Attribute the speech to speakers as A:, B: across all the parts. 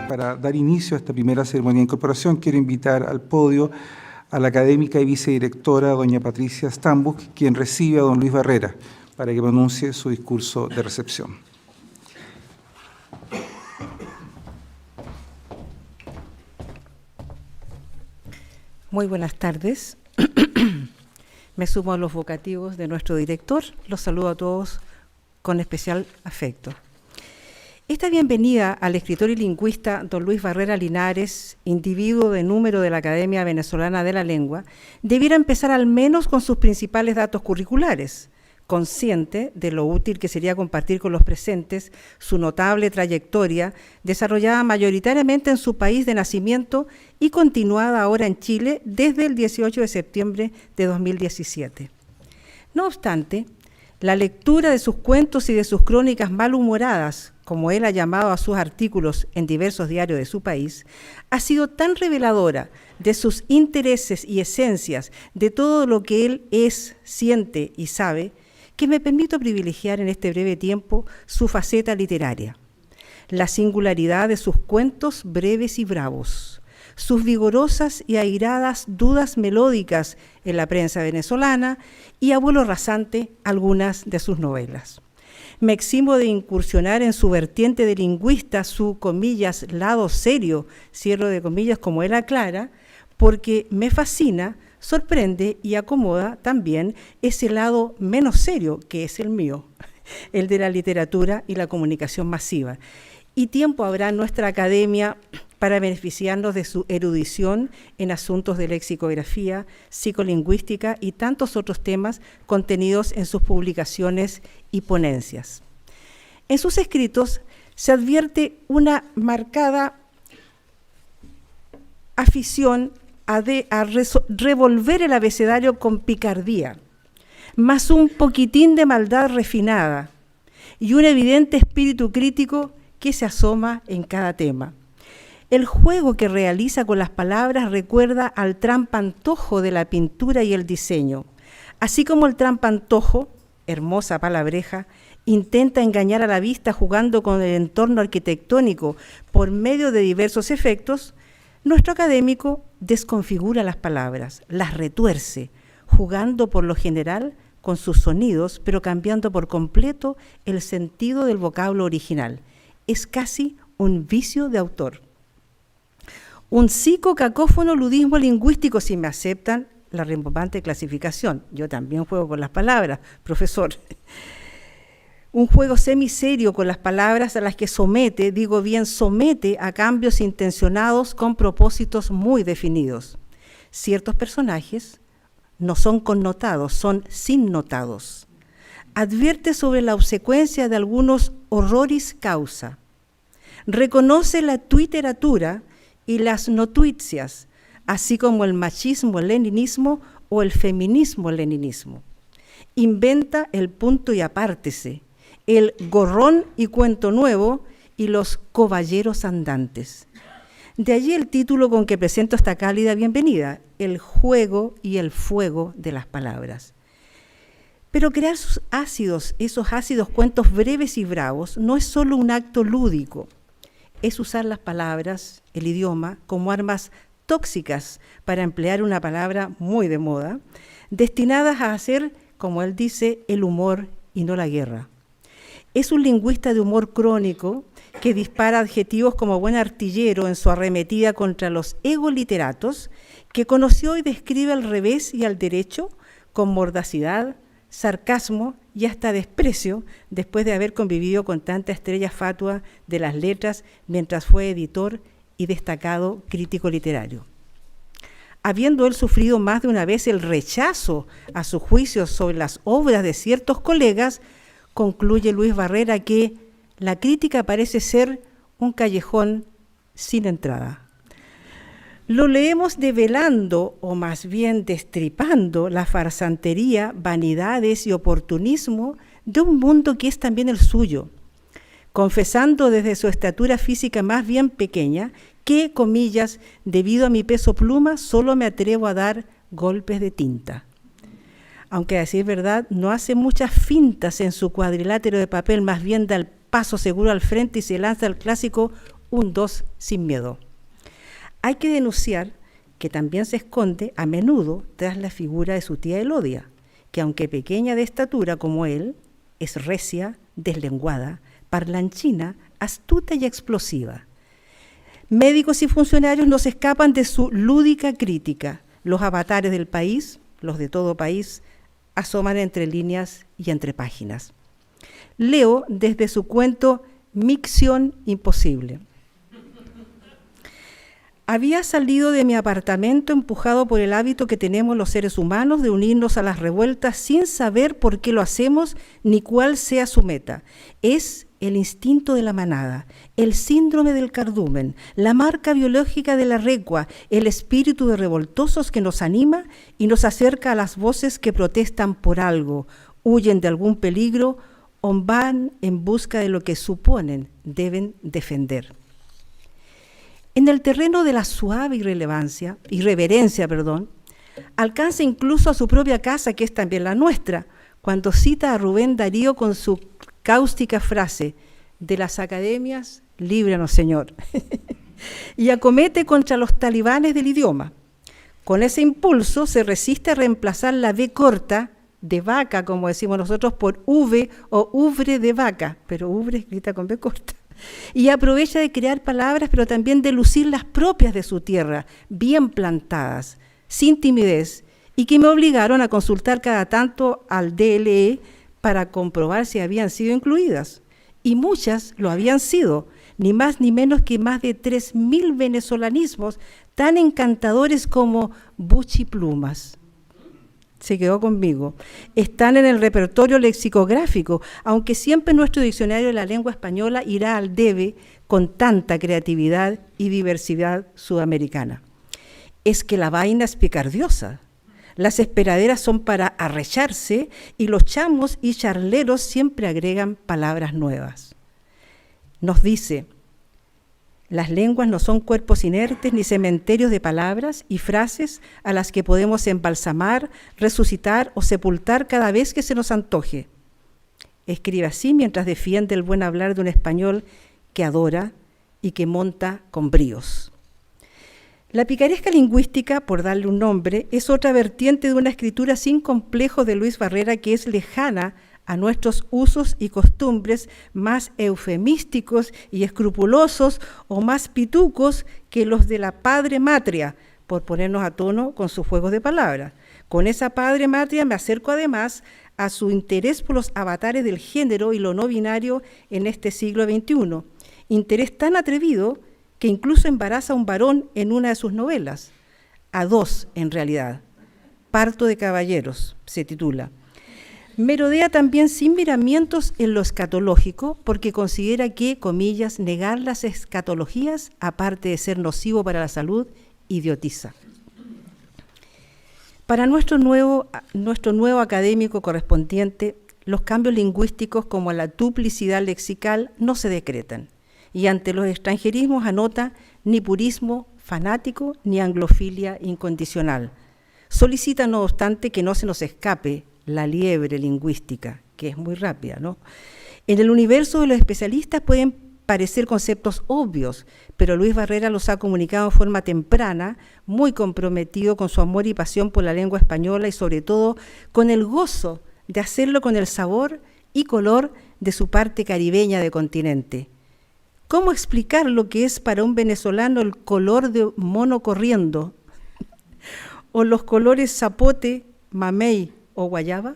A: Para dar inicio a esta primera ceremonia de incorporación, quiero invitar al podio a la académica y vicedirectora, doña Patricia Stambuk, quien recibe a don Luis Barrera, para que pronuncie su discurso de recepción.
B: Muy buenas tardes. Me sumo a los vocativos de nuestro director. Los saludo a todos con especial afecto. Esta bienvenida al escritor y lingüista don Luis Barrera Linares, individuo de número de la Academia Venezolana de la Lengua, debiera empezar al menos con sus principales datos curriculares, consciente de lo útil que sería compartir con los presentes su notable trayectoria, desarrollada mayoritariamente en su país de nacimiento y continuada ahora en Chile desde el 18 de septiembre de 2017. No obstante, la lectura de sus cuentos y de sus crónicas malhumoradas, como él ha llamado a sus artículos en diversos diarios de su país, ha sido tan reveladora de sus intereses y esencias, de todo lo que él es, siente y sabe, que me permito privilegiar en este breve tiempo su faceta literaria, la singularidad de sus cuentos breves y bravos, sus vigorosas y airadas dudas melódicas en la prensa venezolana y a vuelo rasante algunas de sus novelas. Me eximo de incursionar en su vertiente de lingüista, su, comillas, lado serio, cierro de comillas, como él aclara, porque me fascina, sorprende y acomoda también ese lado menos serio, que es el mío, el de la literatura y la comunicación masiva. Y tiempo habrá en nuestra academia para beneficiarnos de su erudición en asuntos de lexicografía, psicolingüística y tantos otros temas contenidos en sus publicaciones y ponencias. En sus escritos se advierte una marcada afición a revolver el abecedario con picardía, más un poquitín de maldad refinada y un evidente espíritu crítico que se asoma en cada tema. El juego que realiza con las palabras recuerda al trampantojo de la pintura y el diseño, así como el trampantojo, hermosa palabreja, intenta engañar a la vista jugando con el entorno arquitectónico por medio de diversos efectos. Nuestro académico desconfigura las palabras, las retuerce, jugando por lo general con sus sonidos, pero cambiando por completo el sentido del vocablo original. Es casi un vicio de autor. Un psicocacófono ludismo lingüístico, si me aceptan la rimbombante clasificación. Yo también juego con las palabras, profesor. Un juego semiserio con las palabras a las que somete, digo bien, somete a cambios intencionados con propósitos muy definidos. Ciertos personajes no son connotados, son sinnotados. Advierte sobre la obsecuencia de algunos horroris causa. Reconoce la tuiteratura y las notuicias, así como el machismo, el leninismo o el feminismo, el leninismo. Inventa el punto y apártese, el gorrón y cuento nuevo y los caballeros andantes. De allí el título con que presento esta cálida bienvenida, el juego y el fuego de las palabras. Pero crear esos ácidos cuentos breves y bravos no es solo un acto lúdico, es usar las palabras, el idioma, como armas tóxicas, para emplear una palabra muy de moda, destinadas a hacer, como él dice, el humor y no la guerra. Es un lingüista de humor crónico que dispara adjetivos como buen artillero en su arremetida contra los egoliteratos, que conoció y describe al revés y al derecho con mordacidad, sarcasmo y hasta desprecio, después de haber convivido con tanta estrella fatua de las letras mientras fue editor y destacado crítico literario. Habiendo él sufrido más de una vez el rechazo a su juicio sobre las obras de ciertos colegas, concluye Luis Barrera que la crítica parece ser un callejón sin entrada. Lo leemos develando, o más bien destripando, la farsantería, vanidades y oportunismo de un mundo que es también el suyo, confesando desde su estatura física más bien pequeña que, comillas, debido a mi peso pluma, solo me atrevo a dar golpes de tinta. Aunque a decir verdad, no hace muchas fintas en su cuadrilátero de papel, más bien da el paso seguro al frente y se lanza el clásico un 2 sin miedo. Hay que denunciar que también se esconde a menudo tras la figura de su tía Elodia, que aunque pequeña de estatura como él, es recia, deslenguada, parlanchina, astuta y explosiva. Médicos y funcionarios no se escapan de su lúdica crítica. Los avatares del país, los de todo país, asoman entre líneas y entre páginas. Leo desde su cuento Micción Imposible. Había salido de mi apartamento empujado por el hábito que tenemos los seres humanos de unirnos a las revueltas sin saber por qué lo hacemos ni cuál sea su meta. Es el instinto de la manada, el síndrome del cardumen, la marca biológica de la recua, el espíritu de revoltosos que nos anima y nos acerca a las voces que protestan por algo, huyen de algún peligro o van en busca de lo que suponen deben defender. En el terreno de la suave irreverencia, alcanza incluso a su propia casa, que es también la nuestra, cuando cita a Rubén Darío con su cáustica frase, de las academias, líbranos, Señor, y acomete contra los talibanes del idioma. Con ese impulso se resiste a reemplazar la V corta de vaca, como decimos nosotros, por V o ubre de vaca, pero ubre escrita con V corta. Y aprovecha de crear palabras, pero también de lucir las propias de su tierra, bien plantadas, sin timidez, y que me obligaron a consultar cada tanto al DLE para comprobar si habían sido incluidas. Y muchas lo habían sido, ni más ni menos que más de 3.000 venezolanismos tan encantadores como buchiplumas. Se quedó conmigo. Están en el repertorio lexicográfico, aunque siempre nuestro diccionario de la lengua española irá al debe con tanta creatividad y diversidad sudamericana. Es que la vaina es picardiosa. Las esperaderas son para arrecharse y los chamos y charleros siempre agregan palabras nuevas. Nos dice, las lenguas no son cuerpos inertes ni cementerios de palabras y frases a las que podemos embalsamar, resucitar o sepultar cada vez que se nos antoje. Escribe así mientras defiende el buen hablar de un español que adora y que monta con bríos. La picaresca lingüística, por darle un nombre, es otra vertiente de una escritura sin complejos de Luis Barrera que es lejana a nuestros usos y costumbres más eufemísticos y escrupulosos o más pitucos que los de la padre matria, por ponernos a tono con sus juegos de palabras. Con esa padre matria me acerco además a su interés por los avatares del género y lo no binario en este siglo XXI. Interés tan atrevido que incluso embaraza a un varón en una de sus novelas, a dos en realidad. Parto de caballeros, se titula. Merodea también sin miramientos en lo escatológico, porque considera que, comillas, negar las escatologías, aparte de ser nocivo para la salud, idiotiza. Para nuestro nuevo académico correspondiente, los cambios lingüísticos como la duplicidad lexical no se decretan, y ante los extranjerismos anota ni purismo fanático ni anglofilia incondicional. Solicita, no obstante, que no se nos escape la liebre lingüística, que es muy rápida, ¿no? En el universo de los especialistas pueden parecer conceptos obvios, pero Luis Barrera los ha comunicado en forma temprana, muy comprometido con su amor y pasión por la lengua española y sobre todo con el gozo de hacerlo con el sabor y color de su parte caribeña de continente. ¿Cómo explicar lo que es para un venezolano el color de mono corriendo? ¿O los colores zapote, mamey o guayaba?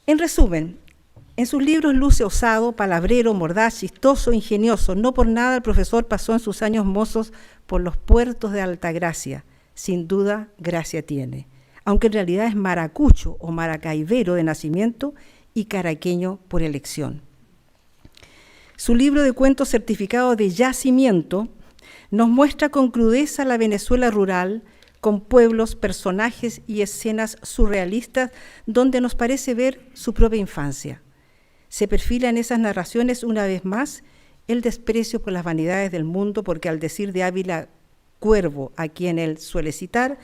B: En resumen, en sus libros luce osado, palabrero, mordaz, chistoso, ingenioso. No por nada el profesor pasó en sus años mozos por los puertos de Altagracia. Sin duda, gracia tiene, aunque en realidad es maracucho o maracaibero de nacimiento y caraqueño por elección. Su libro de cuentos certificado de yacimiento nos muestra con crudeza la Venezuela rural, con pueblos, personajes y escenas surrealistas donde nos parece ver su propia infancia. Se perfila en esas narraciones una vez más el desprecio por las vanidades del mundo, porque al decir de Ávila Cuervo, a quien él suele citar,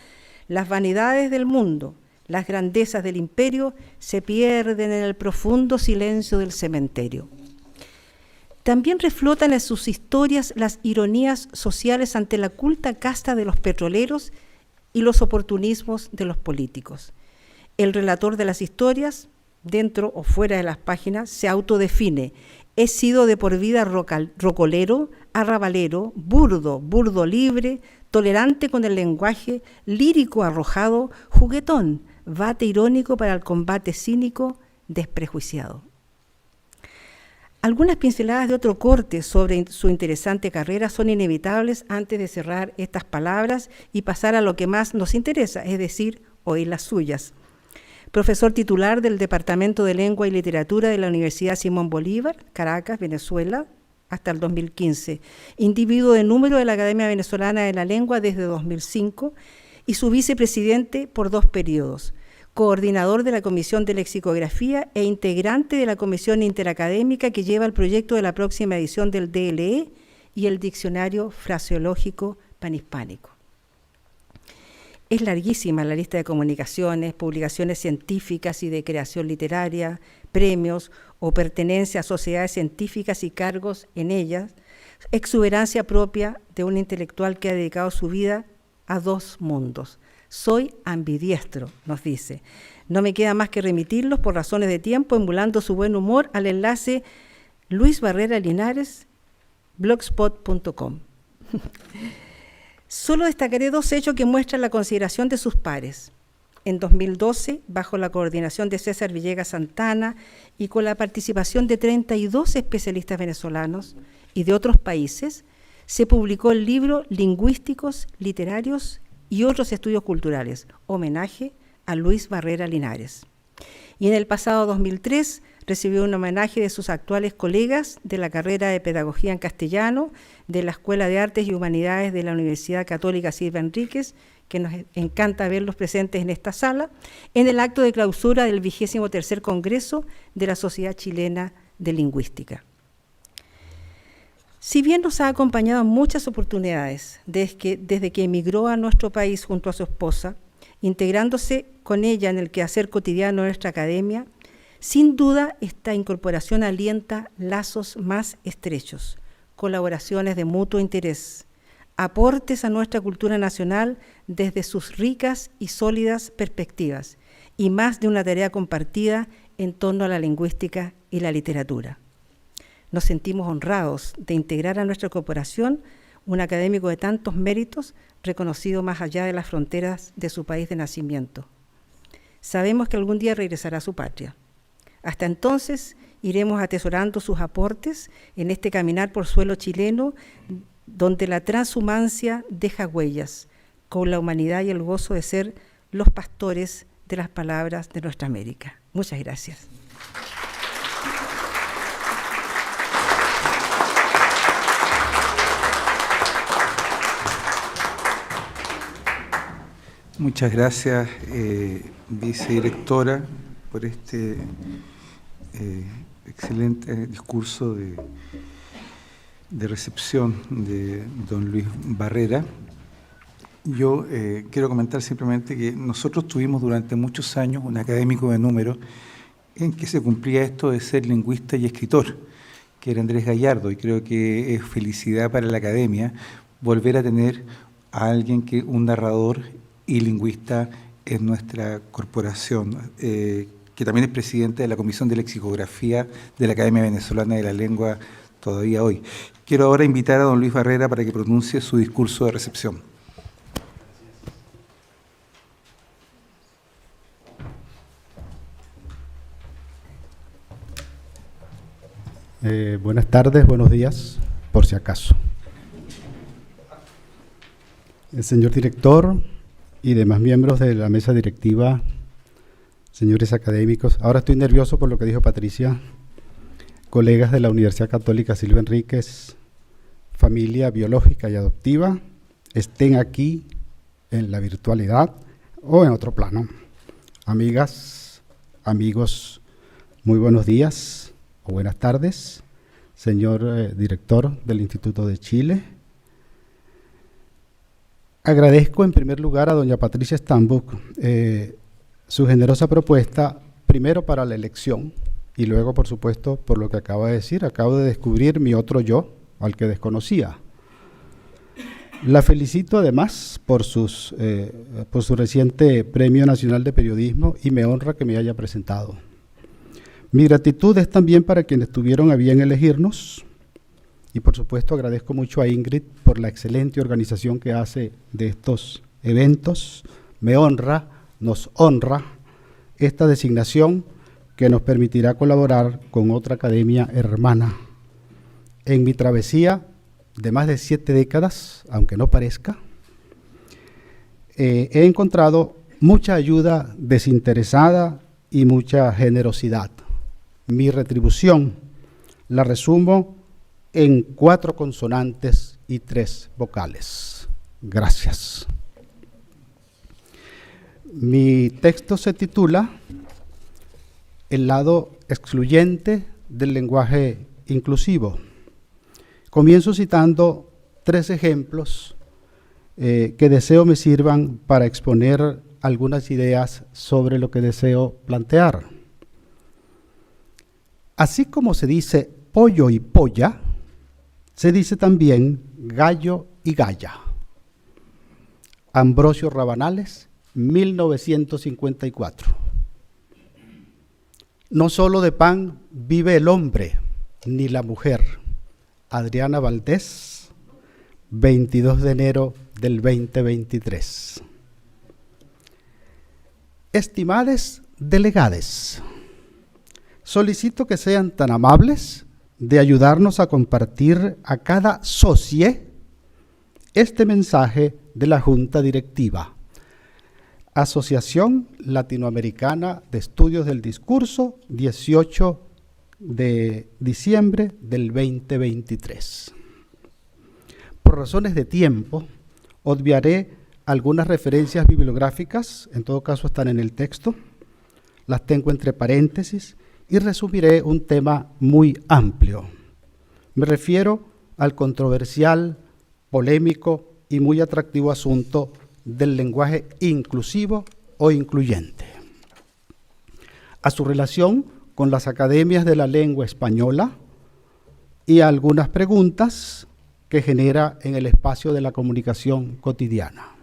B: las vanidades del mundo, las grandezas del imperio se pierden en el profundo silencio del cementerio. También reflotan en sus historias las ironías sociales ante la culta casta de los petroleros y los oportunismos de los políticos. El relator de las historias, dentro o fuera de las páginas, se autodefine: he sido de por vida rocolero, arrabalero, burdo libre, tolerante con el lenguaje, lírico arrojado, juguetón, bate irónico para el combate cínico, desprejuiciado. Algunas pinceladas de otro corte sobre su interesante carrera son inevitables antes de cerrar estas palabras y pasar a lo que más nos interesa, es decir, oír las suyas. Profesor titular del Departamento de Lengua y Literatura de la Universidad Simón Bolívar, Caracas, Venezuela, hasta el 2015. Individuo de número de la Academia Venezolana de la Lengua desde 2005 y su vicepresidente por 2 periodos. Coordinador de la Comisión de Lexicografía e integrante de la Comisión Interacadémica que lleva el proyecto de la próxima edición del DLE y el Diccionario Fraseológico Panhispánico. Es larguísima la lista de comunicaciones, publicaciones científicas y de creación literaria, premios o pertenencia a sociedades científicas y cargos en ellas, exuberancia propia de un intelectual que ha dedicado su vida a 2 mundos. Soy ambidiestro, nos dice. No me queda más que remitirlos por razones de tiempo, emulando su buen humor, al enlace Luis Barrera Linares, blogspot.com. Solo destacaré 2 hechos que muestran la consideración de sus pares. En 2012, bajo la coordinación de César Villegas Santana y con la participación de 32 especialistas venezolanos y de otros países, se publicó el libro Lingüísticos, Literarios y otros estudios culturales, homenaje a Luis Barrera Linares. Y en el pasado 2003 recibió un homenaje de sus actuales colegas de la carrera de Pedagogía en Castellano, de la Escuela de Artes y Humanidades de la Universidad Católica Silva Enríquez, que nos encanta verlos presentes en esta sala, en el acto de clausura del 23º Congreso de la Sociedad Chilena de Lingüística. Si bien nos ha acompañado en muchas oportunidades desde que emigró a nuestro país junto a su esposa, integrándose con ella en el quehacer cotidiano de nuestra academia, sin duda esta incorporación alienta lazos más estrechos, colaboraciones de mutuo interés, aportes a nuestra cultura nacional desde sus ricas y sólidas perspectivas, y más de una tarea compartida en torno a la lingüística y la literatura. Nos sentimos honrados de integrar a nuestra corporación un académico de tantos méritos, reconocido más allá de las fronteras de su país de nacimiento. Sabemos que algún día regresará a su patria. Hasta entonces iremos atesorando sus aportes en este caminar por suelo chileno, donde la transhumancia deja huellas, con la humanidad y el gozo de ser los pastores de las palabras de nuestra América. Muchas gracias.
A: Muchas gracias, vicedirectora, por este excelente discurso de recepción de don Luis Barrera. Yo quiero comentar simplemente que nosotros tuvimos durante muchos años un académico de número en que se cumplía esto de ser lingüista y escritor, que era Andrés Gallardo, y creo que es felicidad para la academia volver a tener a alguien que un narrador y lingüista en nuestra corporación, que también es presidente de la Comisión de Lexicografía de la Academia Venezolana de la Lengua todavía hoy. Quiero ahora invitar a don Luis Barrera para que pronuncie su discurso de recepción.
C: Buenas tardes, buenos días, por si acaso. El señor director y demás miembros de la mesa directiva, señores académicos, ahora estoy nervioso por lo que dijo Patricia, colegas de la Universidad Católica Silva Enríquez, familia biológica y adoptiva, estén aquí en la virtualidad o en otro plano. Amigas, amigos, muy buenos días o buenas tardes, señor director del Instituto de Chile. Agradezco en primer lugar a doña Patricia Stambuk su generosa propuesta, primero para la elección y luego, por supuesto, por lo que acaba de decir, acabo de descubrir mi otro yo, al que desconocía. La felicito además por su reciente Premio Nacional de Periodismo y me honra que me haya presentado. Mi gratitud es también para quienes tuvieron a bien elegirnos y por supuesto agradezco mucho a Ingrid por la excelente organización que hace de estos eventos. Me honra, nos honra esta designación que nos permitirá colaborar con otra academia hermana. En mi travesía de más de 7 décadas, aunque no parezca, he encontrado mucha ayuda desinteresada y mucha generosidad. Mi retribución la resumo en 4 consonantes y 3 vocales. Gracias. Mi texto se titula El lado excluyente del lenguaje inclusivo. Comienzo citando 3 ejemplos que deseo me sirvan para exponer algunas ideas sobre lo que deseo plantear. Así como se dice pollo y polla, se dice también gallo y galla. Ambrosio Rabanales, 1954. No solo de pan vive el hombre, ni la mujer. Adriana Valdés, 22 de enero del 2023. Estimades delegades, solicito que sean tan amables de ayudarnos a compartir a cada socie este mensaje de la Junta Directiva. Asociación Latinoamericana de Estudios del Discurso, 18 de diciembre del 2023. Por razones de tiempo, obviaré algunas referencias bibliográficas, en todo caso están en el texto, las tengo entre paréntesis, y resumiré un tema muy amplio. Me refiero al controversial, polémico y muy atractivo asunto del lenguaje inclusivo o incluyente. A su relación con las academias de la lengua española y a algunas preguntas que genera en el espacio de la comunicación cotidiana.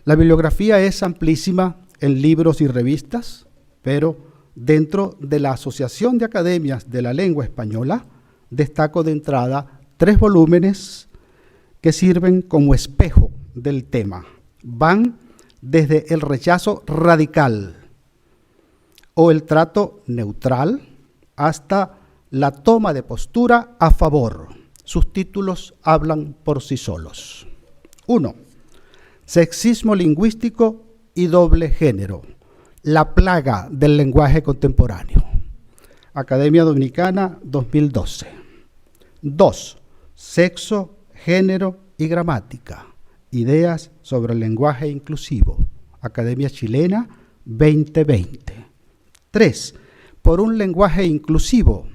C: La bibliografía es amplísima en libros y revistas, pero dentro de la Asociación de Academias de la Lengua Española, destaco de entrada 3 volúmenes que sirven como espejo del tema. Van desde el rechazo radical o el trato neutral hasta la toma de postura a favor. Sus títulos hablan por sí solos. 1. Sexismo lingüístico y doble género. La plaga del lenguaje contemporáneo. Academia Dominicana, 2012. 2. Sexo, género y gramática. Ideas sobre el lenguaje inclusivo. Academia Chilena, 2020. 3. Por un lenguaje inclusivo.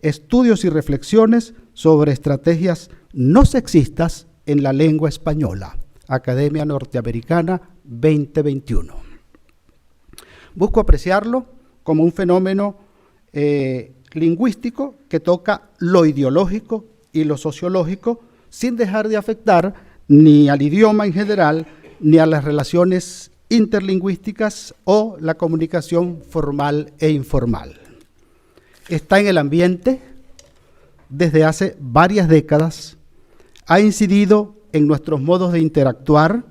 C: Estudios y reflexiones sobre estrategias no sexistas en la lengua española. Academia Norteamericana, 2021. Busco apreciarlo como un fenómeno lingüístico que toca lo ideológico y lo sociológico sin dejar de afectar ni al idioma en general ni a las relaciones interlingüísticas o la comunicación formal e informal. Está en el ambiente desde hace varias décadas, ha incidido en nuestros modos de interactuar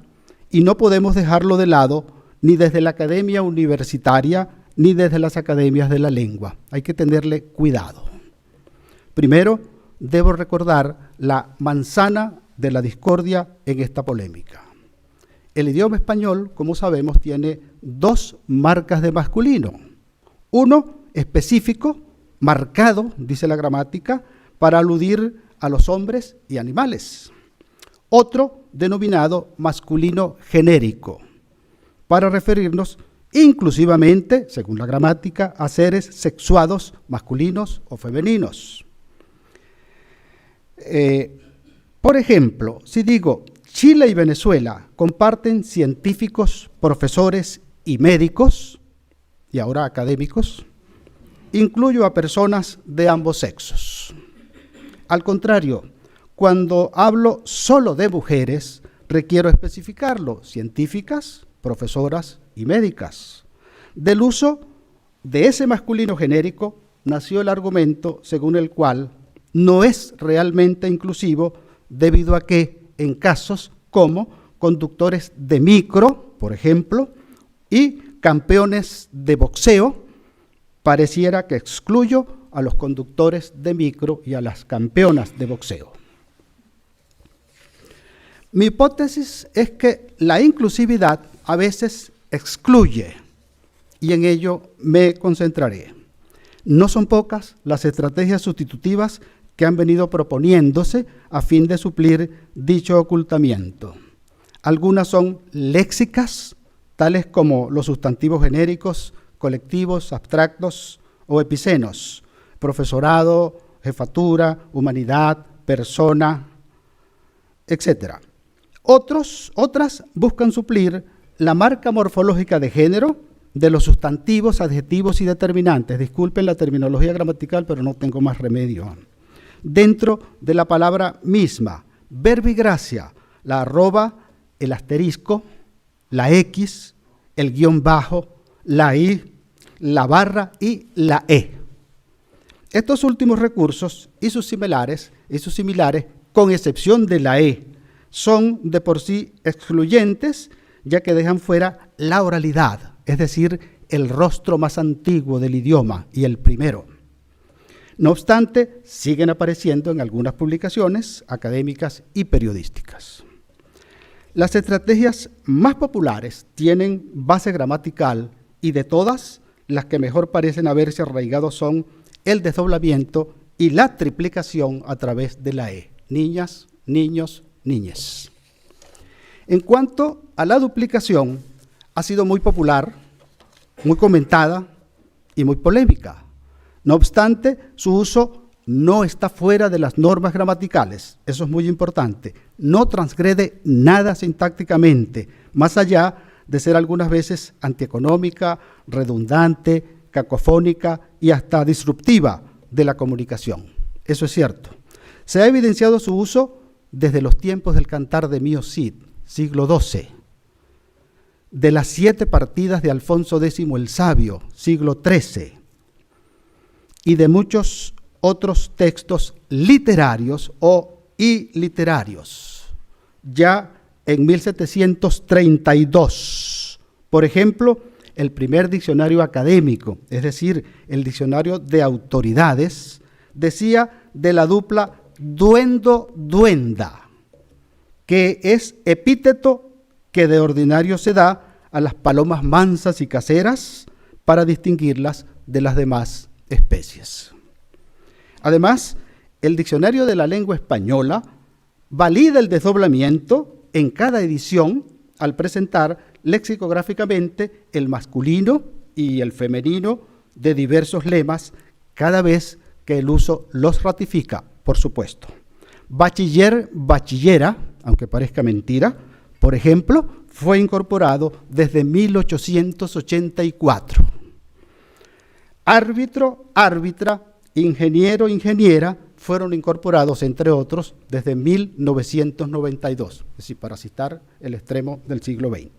C: y no podemos dejarlo de lado ni desde la academia universitaria, ni desde las academias de la lengua. Hay que tenerle cuidado. Primero, debo recordar la manzana de la discordia en esta polémica. El idioma español, como sabemos, tiene 2 marcas de masculino. Uno específico, marcado, dice la gramática, para aludir a los hombres y animales. Otro denominado masculino genérico, para referirnos inclusivamente, según la gramática, a seres sexuados masculinos o femeninos. Por ejemplo, si digo Chile y Venezuela comparten científicos, profesores y médicos, y ahora académicos, incluyo a personas de ambos sexos. Al contrario, cuando hablo solo de mujeres, requiero especificarlo: científicas, profesoras y médicas. Del uso de ese masculino genérico nació el argumento según el cual no es realmente inclusivo, debido a que en casos como conductores de micro, por ejemplo, y campeones de boxeo, pareciera que excluyo a los conductores de micro y a las campeonas de boxeo. Mi hipótesis es que la inclusividad a veces excluye, y en ello me concentraré. No son pocas las estrategias sustitutivas que han venido proponiéndose a fin de suplir dicho ocultamiento. Algunas son léxicas, tales como los sustantivos genéricos, colectivos, abstractos o epicenos: profesorado, jefatura, humanidad, persona, etc. Otras buscan suplir la marca morfológica de género de los sustantivos, adjetivos y determinantes. Disculpen la terminología gramatical, pero no tengo más remedio. Dentro de la palabra misma, verbigracia, la arroba, el asterisco, la X, el guión bajo, la I, la barra y la E. Estos últimos recursos y sus similares, con excepción de la E, son de por sí excluyentes, ya que dejan fuera la oralidad, es decir, el rostro más antiguo del idioma y el primero. No obstante, siguen apareciendo en algunas publicaciones académicas y periodísticas. Las estrategias más populares tienen base gramatical, y de todas, las que mejor parecen haberse arraigado son el desdoblamiento y la triplicación a través de la E: niñas, niños, niñes. En cuanto a la duplicación, ha sido muy popular, muy comentada y muy polémica. No obstante, su uso no está fuera de las normas gramaticales. Eso es muy importante. No transgrede nada sintácticamente, más allá de ser algunas veces antieconómica, redundante, cacofónica y hasta disruptiva de la comunicación. Eso es cierto. Se ha evidenciado su uso desde los tiempos del Cantar de Mío Cid, siglo XII, de las 7 partidas de Alfonso X el Sabio, siglo XIII, y de muchos otros textos literarios o iliterarios, ya en 1732. Por ejemplo, el primer diccionario académico, es decir, el diccionario de autoridades, decía de la dupla duendo-duenda, que es epíteto que de ordinario se da a las palomas mansas y caseras para distinguirlas de las demás especies. Además, el diccionario de la lengua española valida el desdoblamiento en cada edición al presentar lexicográficamente el masculino y el femenino de diversos lemas, cada vez que el uso los ratifica, por supuesto. Bachiller, bachillera, aunque parezca mentira, por ejemplo, fue incorporado desde 1884. Árbitro, árbitra, ingeniero, ingeniera, fueron incorporados, entre otros, desde 1992, es decir, para citar el extremo del siglo XX.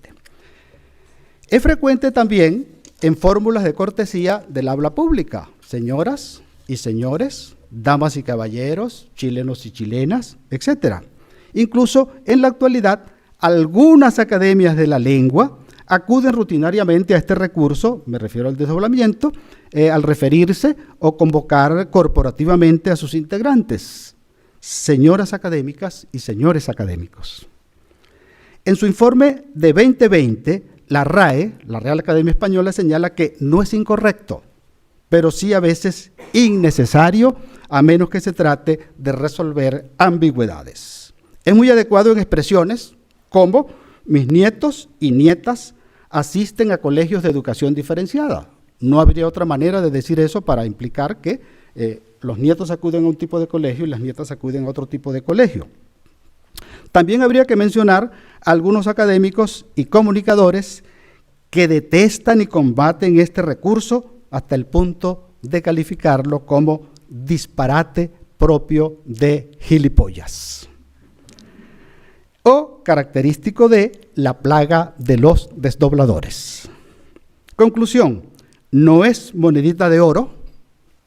C: Es frecuente también en fórmulas de cortesía del habla pública: señoras y señores, damas y caballeros, chilenos y chilenas, etc. Incluso en la actualidad, algunas academias de la lengua acuden rutinariamente a este recurso, me refiero al desdoblamiento, al referirse o convocar corporativamente a sus integrantes, señoras académicas y señores académicos. En su informe de 2020, la RAE, la Real Academia Española, señala que no es incorrecto, pero sí a veces innecesario, a menos que se trate de resolver ambigüedades. Es muy adecuado en expresiones como: mis nietos y nietas asisten a colegios de educación diferenciada. No habría otra manera de decir eso para implicar que los nietos acuden a un tipo de colegio y las nietas acuden a otro tipo de colegio. También habría que mencionar a algunos académicos y comunicadores que detestan y combaten este recurso hasta el punto de calificarlo como disparate propio de gilipollas, o característico de la plaga de los desdobladores. Conclusión, no es monedita de oro,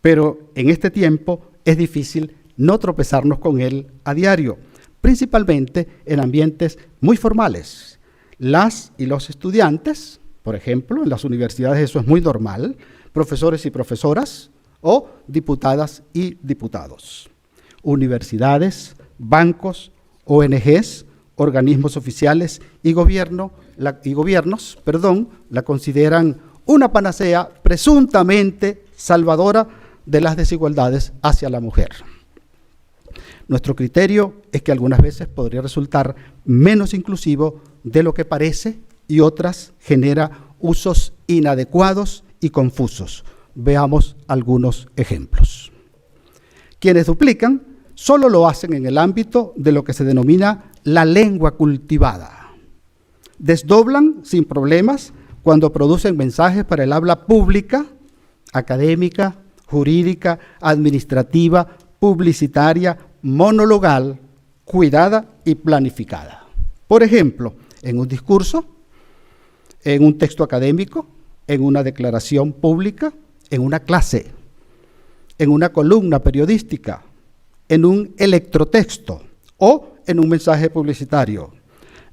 C: pero en este tiempo es difícil no tropezarnos con él a diario, principalmente en ambientes muy formales. Las y los estudiantes, por ejemplo, en las universidades eso es muy normal, profesores y profesoras, o diputadas y diputados. Universidades, bancos, ONGs, organismos oficiales y gobiernos la consideran una panacea presuntamente salvadora de las desigualdades hacia la mujer. Nuestro criterio es que algunas veces podría resultar menos inclusivo de lo que parece y otras genera usos inadecuados y confusos. Veamos algunos ejemplos. Quienes duplican solo lo hacen en el ámbito de lo que se denomina la lengua cultivada. Desdoblan sin problemas cuando producen mensajes para el habla pública, académica, jurídica, administrativa, publicitaria, monologal, cuidada y planificada. Por ejemplo, en un discurso, en un texto académico, en una declaración pública, en una clase, en una columna periodística, en un electrotexto o en un mensaje publicitario.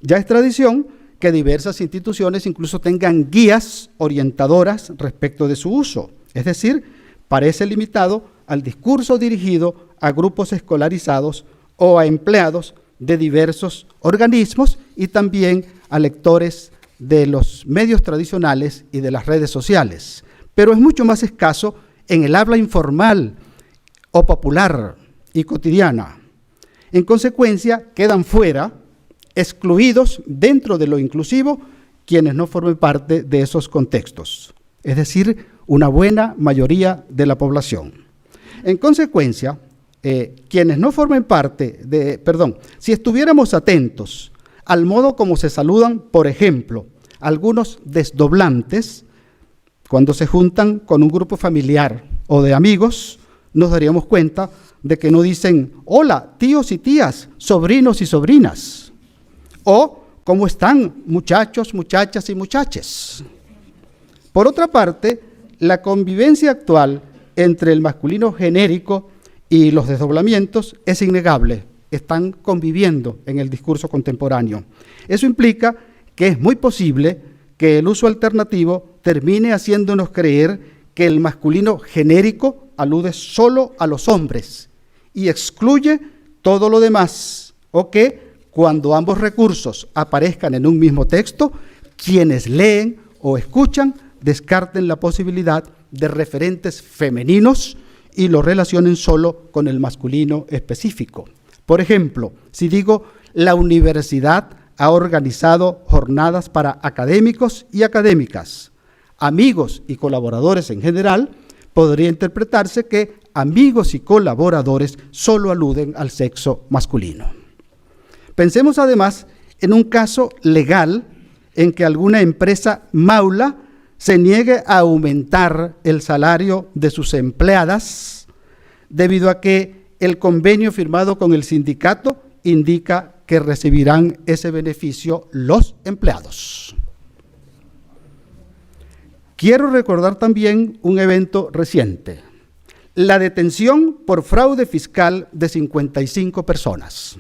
C: Ya es tradición que diversas instituciones incluso tengan guías orientadoras respecto de su uso, es decir, parece limitado al discurso dirigido a grupos escolarizados o a empleados de diversos organismos y también a lectores de los medios tradicionales y de las redes sociales, pero es mucho más escaso en el habla informal o popular y cotidiana. En consecuencia, quedan fuera, excluidos dentro de lo inclusivo, quienes no formen parte de esos contextos, es decir, una buena mayoría de la población. En consecuencia, quienes no formen parte si estuviéramos atentos al modo como se saludan, por ejemplo, algunos desdoblantes, cuando se juntan con un grupo familiar o de amigos, nos daríamos cuenta de que no dicen, hola, tíos y tías, sobrinos y sobrinas, o ¿cómo están, muchachos, muchachas y muchaches? Por otra parte, la convivencia actual entre el masculino genérico y los desdoblamientos es innegable, están conviviendo en el discurso contemporáneo. Eso implica que es muy posible que el uso alternativo termine haciéndonos creer que el masculino genérico alude solo a los hombres y excluye todo lo demás, o que cuando ambos recursos aparezcan en un mismo texto, quienes leen o escuchan descarten la posibilidad de referentes femeninos y lo relacionen solo con el masculino específico. Por ejemplo, si digo la universidad ha organizado jornadas para académicos y académicas, amigos y colaboradores en general, podría interpretarse que amigos y colaboradores solo aluden al sexo masculino. Pensemos además en un caso legal en que alguna empresa maula se niegue a aumentar el salario de sus empleadas debido a que el convenio firmado con el sindicato indica que recibirán ese beneficio los empleados. Quiero recordar también un evento reciente, la detención por fraude fiscal de 55 personas.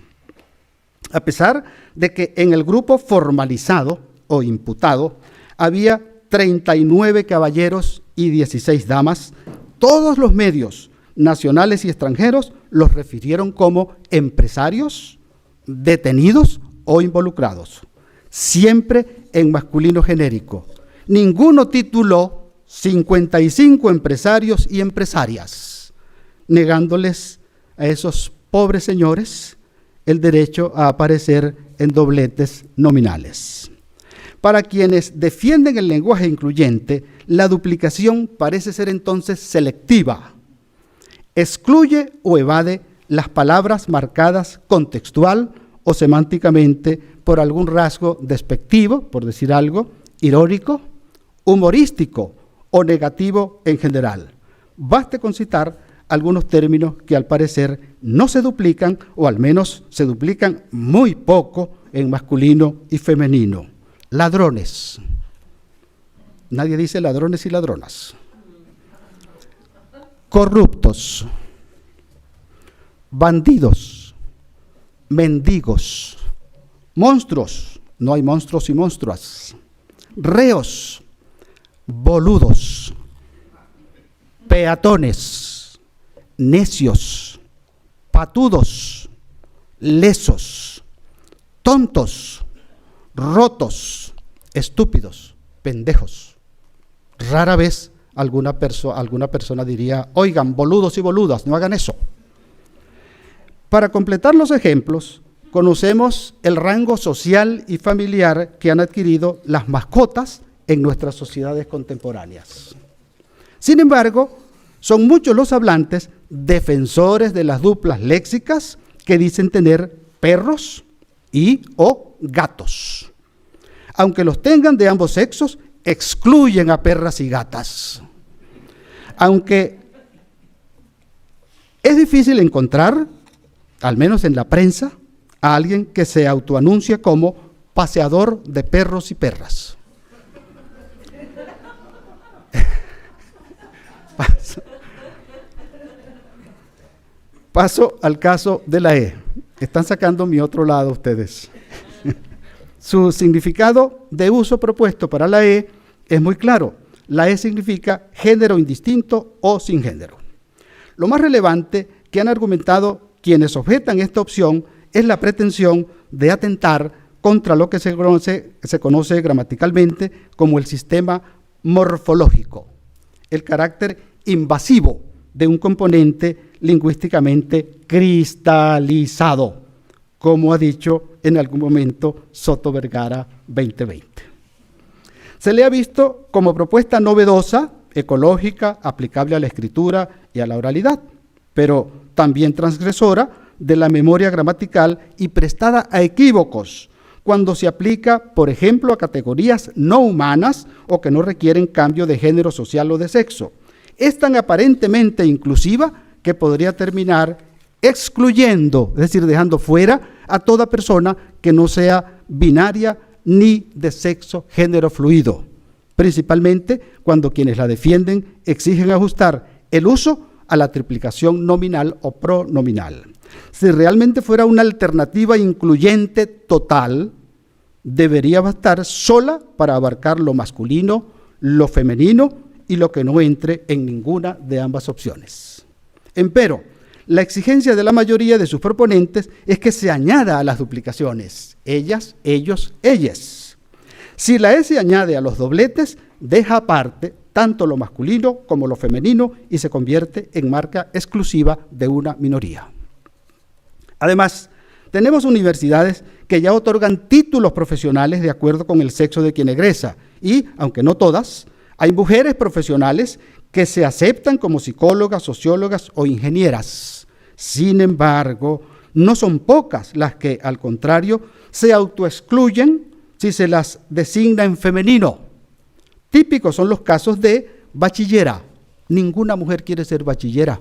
C: A pesar de que en el grupo formalizado o imputado había 39 caballeros y 16 damas, todos los medios nacionales y extranjeros los refirieron como empresarios, detenidos o involucrados, siempre en masculino genérico. Ninguno tituló 55 empresarios y empresarias, negándoles a esos pobres señores el derecho a aparecer en dobletes nominales. Para quienes defienden el lenguaje incluyente, la duplicación parece ser entonces selectiva. Excluye o evade las palabras marcadas contextual o semánticamente por algún rasgo despectivo, por decir algo, irónico, humorístico o negativo en general. baste con citar algunos términos que al parecer no se duplican, o al menos se duplican muy poco en masculino y femenino. Ladrones. Nadie dice ladrones y ladronas. Corruptos. Bandidos. Mendigos. Monstruos. No hay monstruos y monstruas. Reos. Boludos. Peatones. Necios. Patudos. Lesos. Tontos. Rotos. Estúpidos. Pendejos. Rara vez alguna persona diría, oigan, boludos y boludas, no hagan eso. Para completar los ejemplos, conocemos el rango social y familiar que han adquirido las mascotas en nuestras sociedades contemporáneas. Sin embargo, son muchos los hablantes defensores de las duplas léxicas que dicen tener perros y o gatos. Aunque los tengan de ambos sexos, excluyen a perras y gatas. Aunque es difícil encontrar, al menos en la prensa, a alguien que se autoanuncie como paseador de perros y perras. Paso al caso de la E. Están sacando mi otro lado ustedes. Su significado de uso propuesto para la E es muy claro. La E significa género indistinto o sin género. Lo más relevante que han argumentado quienes objetan esta opción es la pretensión de atentar contra lo que se conoce gramaticalmente como el sistema morfológico, el carácter invasivo de un componente lingüísticamente cristalizado, como ha dicho en algún momento Soto Vergara 2020. Se le ha visto como propuesta novedosa, ecológica, aplicable a la escritura y a la oralidad, pero también transgresora de la memoria gramatical y prestada a equívocos cuando se aplica, por ejemplo, a categorías no humanas o que no requieren cambio de género social o de sexo. Es tan aparentemente inclusiva que podría terminar excluyendo, es decir, dejando fuera a toda persona que no sea binaria ni de sexo género fluido, principalmente cuando quienes la defienden exigen ajustar el uso a la triplicación nominal o pronominal. Si realmente fuera una alternativa incluyente total, debería bastar sola para abarcar lo masculino, lo femenino y lo que no entre en ninguna de ambas opciones. Empero, la exigencia de la mayoría de sus proponentes es que se añada a las duplicaciones, ellas, ellos, ellas. Si la E se añade a los dobletes, deja aparte tanto lo masculino como lo femenino y se convierte en marca exclusiva de una minoría. Además, tenemos universidades que ya otorgan títulos profesionales de acuerdo con el sexo de quien egresa y, aunque no todas, hay mujeres profesionales que se aceptan como psicólogas, sociólogas o ingenieras. Sin embargo, no son pocas las que, al contrario, se autoexcluyen si se las designa en femenino. Típicos son los casos de bachillera. Ninguna mujer quiere ser bachillera.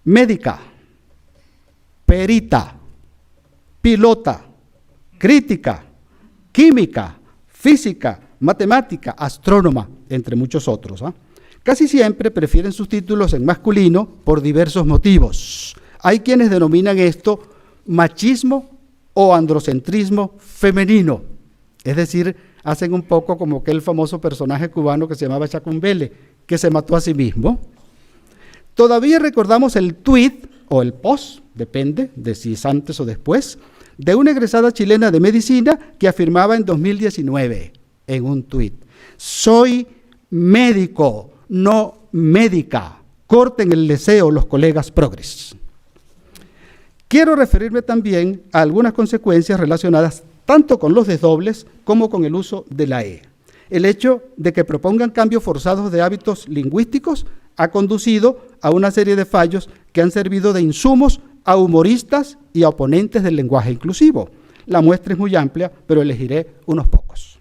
C: Médica, perita, pilota, crítica, química, física, matemática, astrónoma, entre muchos otros. Casi siempre prefieren sus títulos en masculino por diversos motivos. Hay quienes denominan esto machismo o androcentrismo femenino, es decir, hacen un poco como aquel famoso personaje cubano que se llamaba Chacumbele, que se mató a sí mismo. Todavía recordamos el tweet o el post, depende de si es antes o después, de una egresada chilena de medicina que afirmaba en 2019 en un tuit: soy médico, no médica. Corten el deseo los colegas progres. Quiero referirme también a algunas consecuencias relacionadas tanto con los desdobles como con el uso de la E. El hecho de que propongan cambios forzados de hábitos lingüísticos ha conducido a una serie de fallos que han servido de insumos a humoristas y a oponentes del lenguaje inclusivo. La muestra es muy amplia, pero elegiré unos pocos.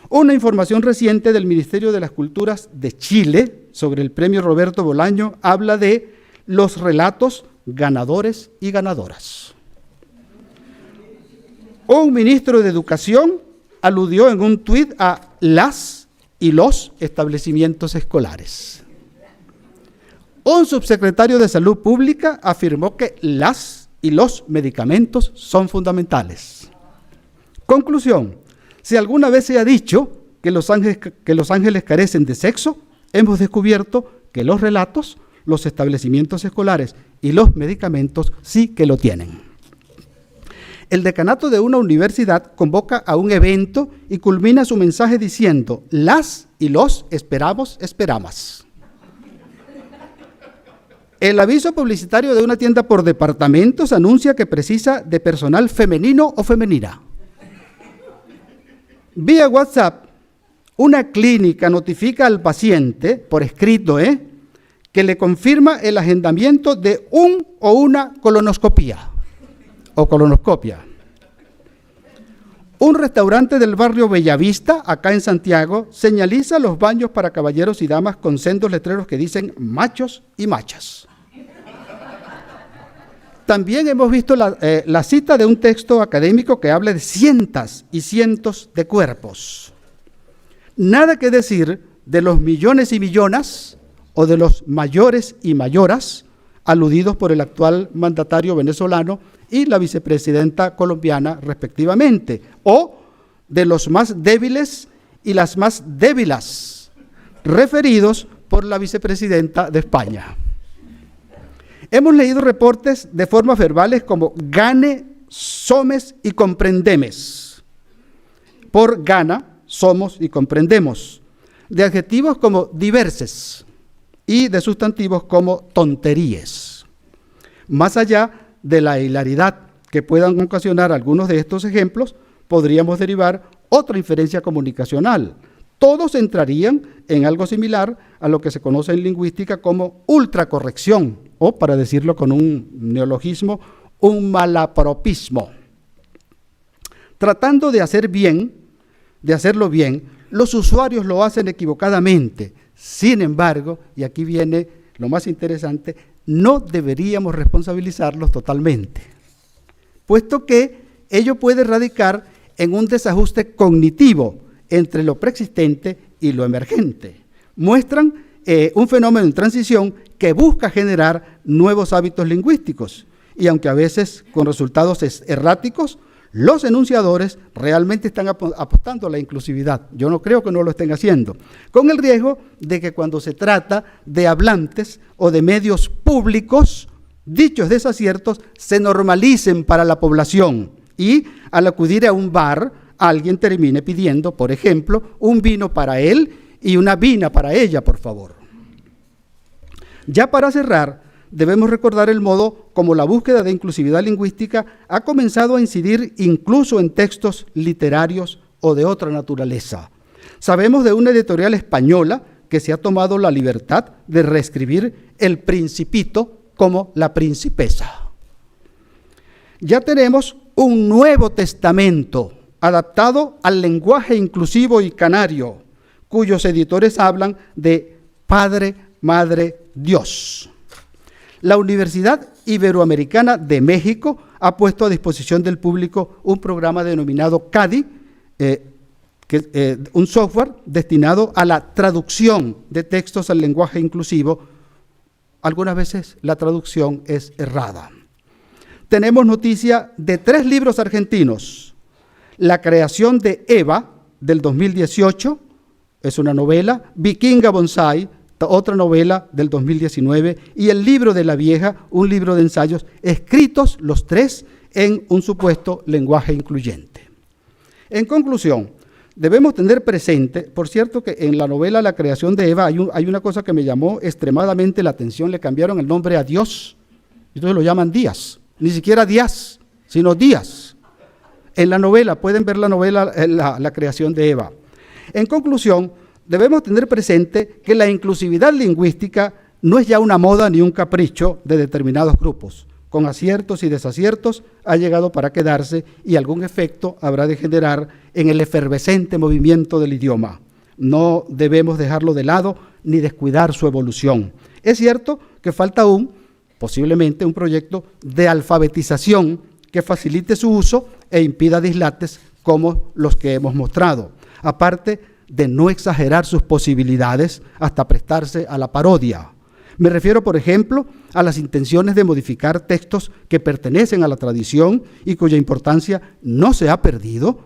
C: Una información reciente del Ministerio de las Culturas de Chile sobre el premio Roberto Bolaño habla de los relatos ganadores y ganadoras. Un ministro de Educación aludió en un tuit a las y los establecimientos escolares. Un subsecretario de Salud Pública afirmó que las y los medicamentos son fundamentales. Conclusión: si alguna vez se ha dicho que los ángeles carecen de sexo, hemos descubierto que los relatos, los establecimientos escolares y los medicamentos sí que lo tienen. El decanato de una universidad convoca a un evento y culmina su mensaje diciendo: las y los esperamos. El aviso publicitario de una tienda por departamentos anuncia que precisa de personal femenino o femenina. Vía WhatsApp, una clínica notifica al paciente, por escrito, que le confirma el agendamiento de un o una colonoscopia o colonoscopia. Un restaurante del barrio Bellavista, acá en Santiago, señaliza los baños para caballeros y damas con sendos letreros que dicen machos y machas. También hemos visto la cita de un texto académico que habla de cientos y cientos de cuerpos. Nada que decir de los millones y millonas o de los mayores y mayoras aludidos por el actual mandatario venezolano y la vicepresidenta colombiana respectivamente, o de los más débiles y las más débilas referidos por la vicepresidenta de España. Hemos leído reportes de formas verbales como gane, somes y comprendemes. Por gana, somos y comprendemos. De adjetivos como diverses y de sustantivos como tonterías. Más allá de la hilaridad que puedan ocasionar algunos de estos ejemplos, podríamos derivar otra inferencia comunicacional. Todos entrarían en algo similar a lo que se conoce en lingüística como ultracorrección, o, para decirlo con un neologismo, un malapropismo. Tratando de hacerlo bien, los usuarios lo hacen equivocadamente. Sin embargo, y aquí viene lo más interesante, no deberíamos responsabilizarlos totalmente, puesto que ello puede radicar en un desajuste cognitivo entre lo preexistente y lo emergente. Muestran un fenómeno en transición que busca generar nuevos hábitos lingüísticos, y aunque a veces con resultados erráticos, los enunciadores realmente están apostando a la inclusividad. Yo no creo que no lo estén haciendo, con el riesgo de que cuando se trata de hablantes o de medios públicos, dichos desaciertos se normalicen para la población y al acudir a un bar, alguien termine pidiendo, por ejemplo, un vino para él y una vina para ella, por favor. Ya para cerrar, debemos recordar el modo como la búsqueda de inclusividad lingüística ha comenzado a incidir incluso en textos literarios o de otra naturaleza. Sabemos de una editorial española que se ha tomado la libertad de reescribir El Principito como La Principesa. Ya tenemos un Nuevo Testamento adaptado al lenguaje inclusivo y canario, cuyos editores hablan de Padre, Madre, Dios. La Universidad Iberoamericana de México ha puesto a disposición del público un programa denominado CADI, un software destinado a la traducción de textos al lenguaje inclusivo. Algunas veces la traducción es errada. Tenemos noticia de 3 libros argentinos. La creación de Eva, del 2018, es una novela. Vikinga Bonsai, otra novela del 2019, y El libro de la vieja, un libro de ensayos, escritos los 3 en un supuesto lenguaje incluyente. En conclusión, debemos tener presente, por cierto, que en la novela La creación de Eva hay una cosa que me llamó extremadamente la atención. Le cambiaron el nombre a Dios, entonces lo llaman Díaz, ni siquiera Díaz, sino Díaz. En la novela, pueden ver la novela La creación de Eva. En conclusión, debemos tener presente que la inclusividad lingüística no es ya una moda ni un capricho de determinados grupos. Con aciertos y desaciertos ha llegado para quedarse y algún efecto habrá de generar en el efervescente movimiento del idioma.
D: no debemos dejarlo de lado ni descuidar su evolución. Es cierto que falta aún, posiblemente, un proyecto de alfabetización que facilite su uso e impida dislates como los que hemos mostrado, aparte de no exagerar sus posibilidades hasta prestarse a la parodia. Me refiero, por ejemplo, a las intenciones de modificar textos que pertenecen a la tradición y cuya importancia no se ha perdido,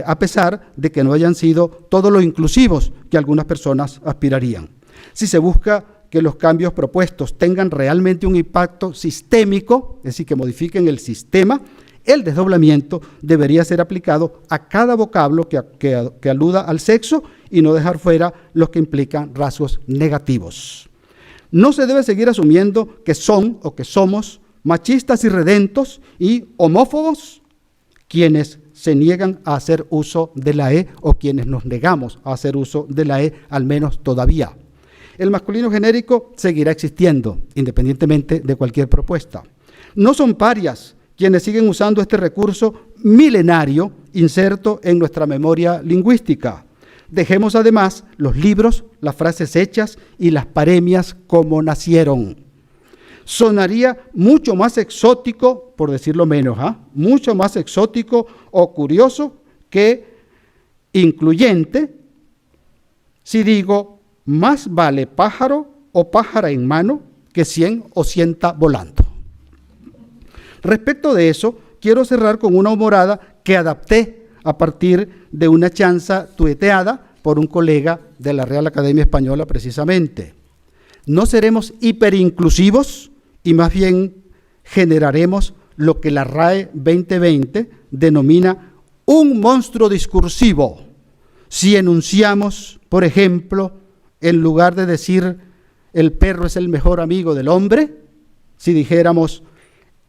D: a pesar de que no hayan sido todos los inclusivos que algunas personas aspirarían. Si se busca que los cambios propuestos tengan realmente un impacto sistémico, es decir, que modifiquen el sistema, el desdoblamiento debería ser aplicado a cada vocablo que aluda al sexo y no dejar fuera los que implican rasgos negativos. No se debe seguir asumiendo que son o que somos machistas irredentos y homófobos quienes se niegan a hacer uso de la E o quienes nos negamos a hacer uso de la E, al menos todavía. El masculino genérico seguirá existiendo, independientemente de cualquier propuesta. No son parias quienes siguen usando este recurso milenario inserto en nuestra memoria lingüística. Dejemos además los libros, las frases hechas y las paremias como nacieron. Sonaría mucho más exótico, por decirlo menos, mucho más exótico o curioso que incluyente si digo, más vale pájaro o pájara en mano que 100 o cienta volando. Respecto de eso, quiero cerrar con una humorada que adapté a partir de una chanza tuiteada por un colega de la Real Academia Española precisamente. No seremos hiperinclusivos y más bien generaremos lo que la RAE 2020 denomina un monstruo discursivo. Si enunciamos, por ejemplo, en lugar de decir el perro es el mejor amigo del hombre, si dijéramos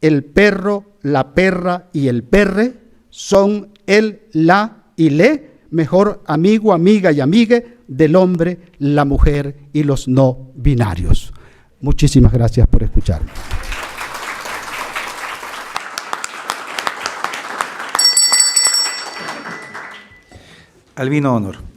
D: el perro, la perra y el perre son el, la y le mejor amigo, amiga y amigue del hombre, la mujer y los no binarios. Muchísimas gracias por escucharme.
A: Albino Honor.